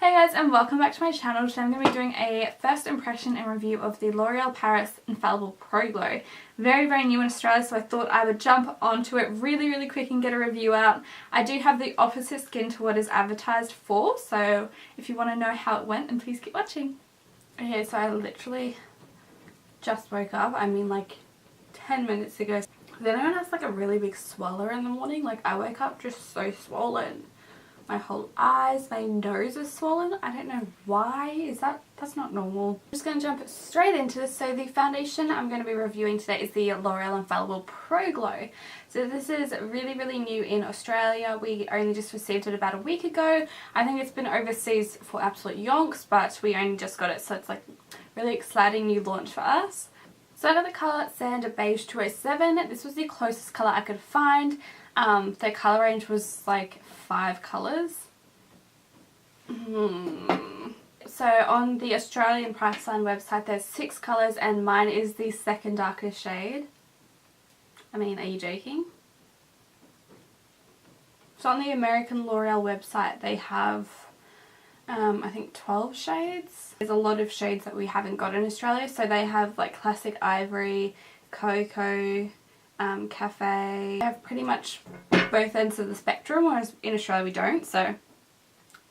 Hey guys, and welcome back to my channel. Today I'm going to be doing a first impression and review of the L'Oreal Paris Infallible Pro Glow. Very new in Australia, so I thought I would jump onto it really quick and get a review out. I do have the opposite skin to what is advertised for, so if you want to know how it went, then please keep watching. Okay, so I literally just woke up. I mean like 10 minutes ago. Then everyone has like a really big swallow in the morning. Like I wake up just so swollen. My whole eyes, my nose is swollen. I don't know why. That's not normal. I'm just going to jump straight into this. So the foundation I'm going to be reviewing today is the L'Oreal Infallible Pro Glow. So this is really new in Australia. We only just received it about a week ago. I think it's been overseas for absolute yonks, but we only just got it, so it's like really exciting new launch for us. So I got the colour Sand Beige 207. This was the closest colour I could find. The colour range was like 5 colours. So on the Australian Priceline website there's 6 colours and mine is the second darkest shade. I mean, are you joking? So on the American L'Oreal website they have I think 12 shades. There's a lot of shades that we haven't got in Australia, so they have like Classic Ivory, Cocoa, Cafe. They have pretty much both ends of the spectrum, whereas in Australia we don't, so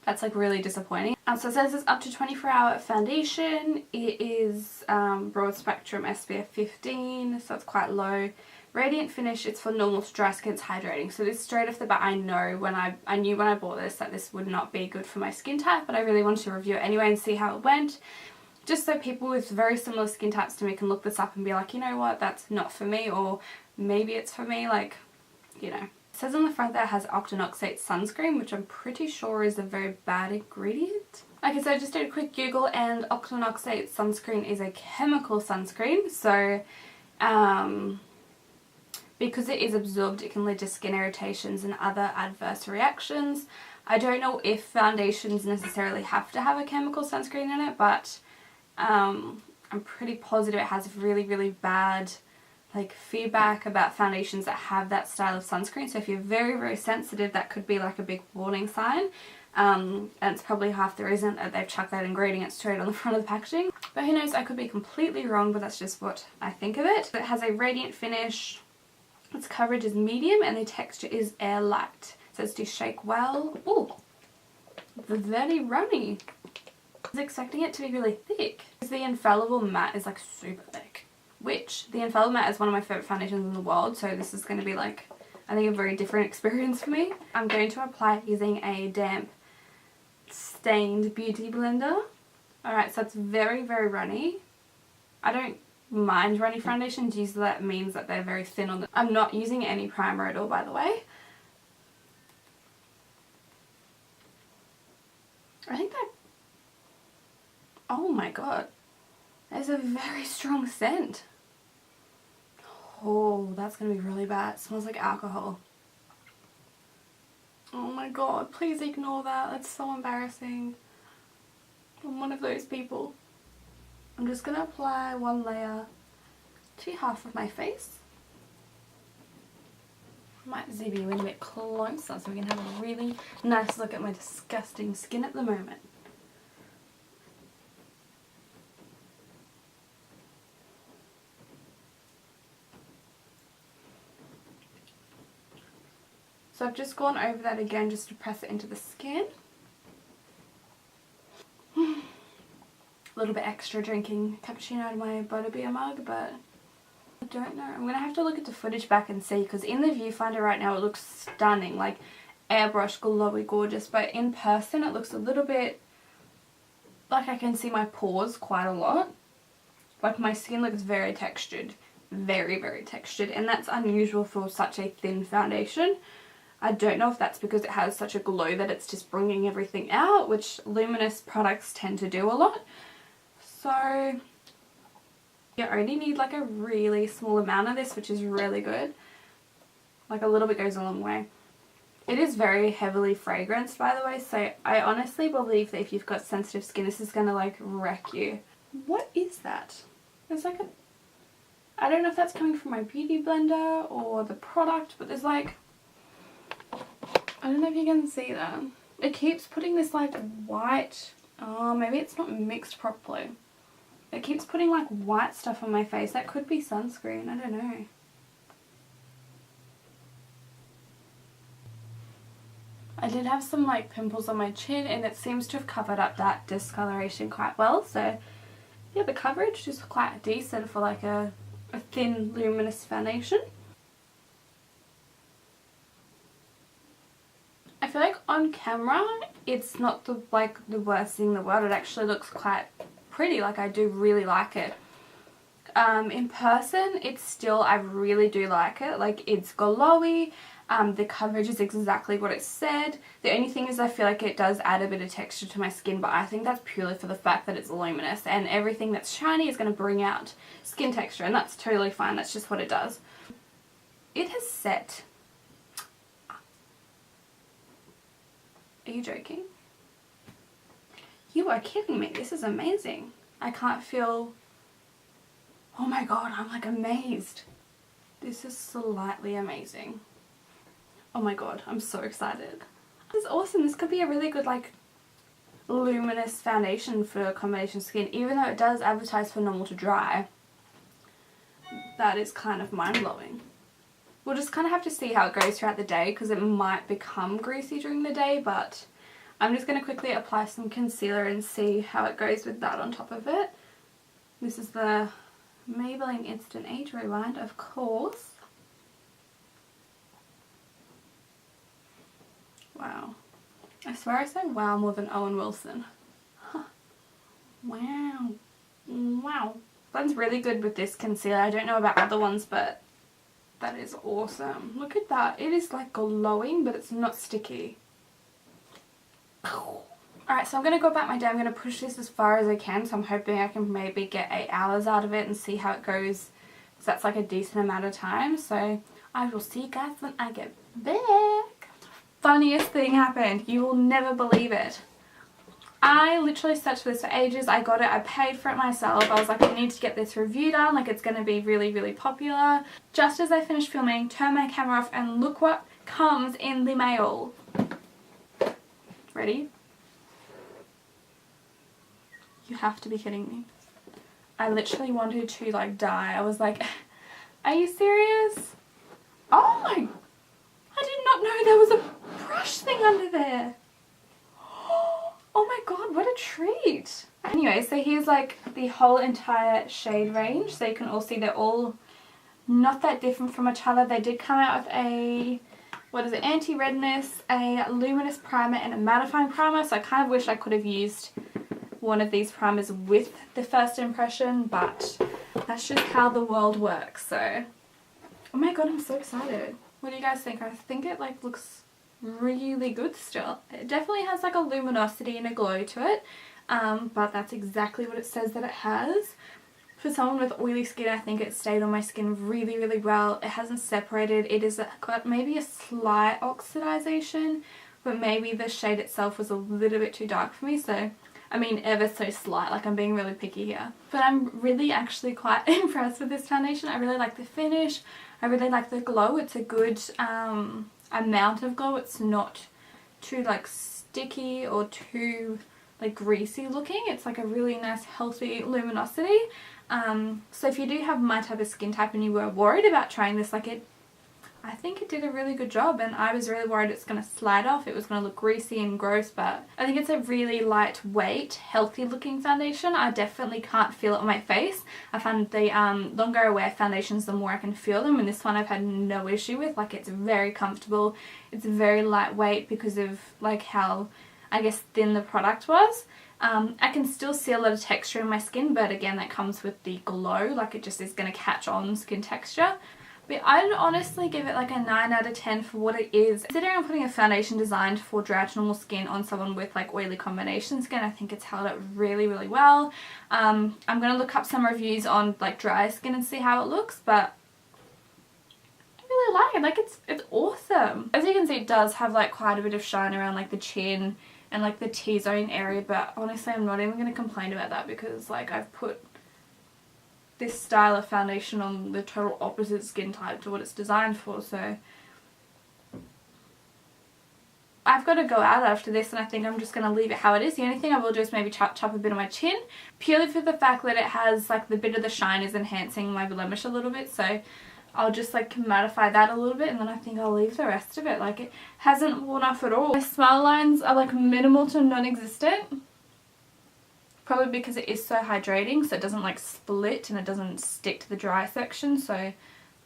that's like really disappointing. So it says it's up to 24-hour foundation. It is broad spectrum SPF 15, so it's quite low. Radiant finish, it's for normal dry skin, it's hydrating. So this straight off the bat, I know when I knew when I bought this that this would not be good for my skin type, but I really wanted to review it anyway and see how it went. Just so people with very similar skin types to me can look this up and be like, you know what, that's not for me, or maybe it's for me, like, you know. It says on the front that it has octinoxate sunscreen, which I'm pretty sure is a very bad ingredient. Okay, so I just did a quick Google and octinoxate sunscreen is a chemical sunscreen, so because it is absorbed it can lead to skin irritations and other adverse reactions. I don't know if foundations necessarily have to have a chemical sunscreen in it, but I'm pretty positive it has really bad like feedback about foundations that have that style of sunscreen. So if you're very sensitive, that could be like a big warning sign. And it's probably half the reason that they've chucked that ingredient straight on the front of the packaging. But who knows, I could be completely wrong, but that's just what I think of it. It has a radiant finish. Its coverage is medium and the texture is air light. It says to shake well. Ooh, very runny. I was expecting it to be really thick. The Infallible matte is like super thick, which the Infallible matte is one of my favourite foundations in the world, so this is going to be like, I think, a very different experience for me. I'm going to apply it using a damp stained beauty blender. Alright, so it's very runny. I don't mind runny foundations, usually that means that they're very thin on the... I'm not using any primer at all, by the way. I think that... Oh my god. There's a very strong scent. Oh, that's gonna be really bad. It smells like alcohol. Oh my god, please ignore that. That's so embarrassing. I'm one of those people. I'm just gonna apply one layer to half of my face. I might zoom you in a bit closer so we can have a really nice look at my disgusting skin at the moment. So I've just gone over that again just to press it into the skin. A little bit extra drinking cappuccino out of my butterbeer mug, but I don't know. I'm going to have to look at the footage back and see, because in the viewfinder right now it looks stunning, like airbrush glowy gorgeous, but in person it looks a little bit like I can see my pores quite a lot. Like my skin looks very textured, very textured, and that's unusual for such a thin foundation. I don't know if that's because it has such a glow that it's just bringing everything out, which luminous products tend to do a lot. So you only need like a really small amount of this, which is really good. Like a little bit goes a long way. It is very heavily fragranced, by the way, so I honestly believe that if you've got sensitive skin, this is going to like wreck you. What is that? There's like a... I don't know if that's coming from my beauty blender or the product, but there's like... I don't know if you can see that. It keeps putting this like white, oh maybe it's not mixed properly. It keeps putting like white stuff on my face. That could be sunscreen, I don't know. I did have some like pimples on my chin and it seems to have covered up that discoloration quite well. So yeah, the coverage is quite decent for like a thin luminous foundation. I feel like on camera it's not the worst thing in the world. It actually looks quite pretty. Like I do really like it. In person it's still, I really do like it. Like it's glowy. The coverage is exactly what it said. The only thing is I feel like it does add a bit of texture to my skin, but I think that's purely for the fact that it's luminous, and everything that's shiny is going to bring out skin texture, and that's totally fine. That's just what it does. It has set. Are you joking? You are kidding me. This is amazing. I can't feel... Oh my god, I'm like amazed. This is slightly amazing. Oh my god, I'm so excited. This is awesome. This could be a really good like luminous foundation for combination skin, even though it does advertise for normal to dry. That is kind of mind-blowing. We'll just kind of have to see how it goes throughout the day, because it might become greasy during the day, but I'm just going to quickly apply some concealer and see how it goes with that on top of it. This is the Maybelline Instant Age Rewind, of course. Wow. I swear I say wow more than Owen Wilson. Huh. Wow. Wow. Blends really good with this concealer. I don't know about other ones, but that is awesome. Look at that. It is like glowing, but it's not sticky. Alright, so I'm going to go about my day. I'm going to push this as far as I can, so I'm hoping I can maybe get 8 hours out of it and see how it goes. So that's like a decent amount of time. So I will see you guys when I get back. Funniest thing happened. You will never believe it. I literally searched for this for ages. I got it. I paid for it myself. I was like, I need to get this review done. Like, it's going to be really, really popular. Just as I finished filming, turn my camera off, and look what comes in the mail. Ready? You have to be kidding me. I literally wanted to like die. I was like, are you serious? Oh my... I did not know there was a brush thing under there. Oh my god, what a treat. Anyway, so here's like the whole entire shade range. So you can all see they're all not that different from each other. They did come out with a, what is it, anti-redness, a luminous primer and a mattifying primer. So I kind of wish I could have used one of these primers with the first impression, but that's just how the world works. So, oh my god, I'm so excited. What do you guys think? I think it like looks really good still. It definitely has like a luminosity and a glow to it, but that's exactly what it says that it has. For someone with oily skin, I think it stayed on my skin really, really well. It hasn't separated. It has got maybe a slight oxidization, but maybe the shade itself was a little bit too dark for me, so I mean ever so slight, like I'm being really picky here. But I'm really actually quite impressed with this foundation. I really like the finish. I really like the glow. It's a good amount of glow. It's not too like sticky or too like greasy looking. It's like a really nice healthy luminosity. So if you do have my type of skin type and you were worried about trying this, like I think it did a really good job, and I was really worried it's going to slide off. It was going to look greasy and gross, but I think it's a really lightweight, healthy looking foundation. I definitely can't feel it on my face. I find the longer I wear foundations, the more I can feel them, and this one I've had no issue with. Like, it's very comfortable. It's very lightweight because of like how, I guess, thin the product was. I can still see a lot of texture in my skin, but again, that comes with the glow. Like, it just is going to catch on skin texture. But I'd honestly give it like a 9 out of 10 for what it is. Considering I'm putting a foundation designed for dry to normal skin on someone with like oily combination skin, I think it's held up really, really well. I'm going to look up some reviews on like dry skin and see how it looks, but I really like it. Like, it's awesome. As you can see, it does have like quite a bit of shine around like the chin and like the T-zone area, but honestly I'm not even going to complain about that because like I've put this style of foundation on the total opposite skin type to what it's designed for, so I've got to go out after this and I think I'm just going to leave it how it is. The only thing I will do is maybe chop a bit of my chin, purely for the fact that it has like the bit of the shine is enhancing my blemish a little bit, so I'll just like mattify that a little bit and then I think I'll leave the rest of it. Like it hasn't worn off at all. My smile lines are like minimal to non-existent, probably because it is so hydrating, so it doesn't like split and it doesn't stick to the dry section, so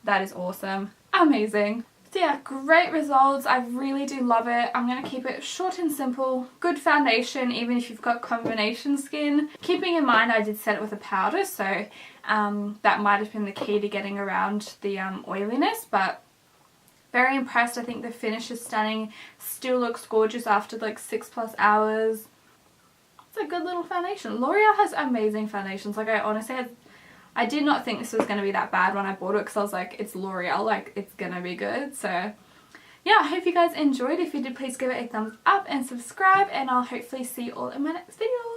that is awesome. Amazing. So yeah, great results. I really do love it. I'm going to keep it short and simple. Good foundation even if you've got combination skin. Keeping in mind I did set it with a powder, so that might have been the key to getting around the oiliness, but very impressed. I think the finish is stunning. Still looks gorgeous after like 6+ hours. It's a good little foundation. L'Oreal has amazing foundations. Like I did not think this was going to be that bad when I bought it because I was like, it's L'Oreal, like it's going to be good. So yeah, I hope you guys enjoyed. If you did, please give it a thumbs up and subscribe, and I'll hopefully see you all in my next video.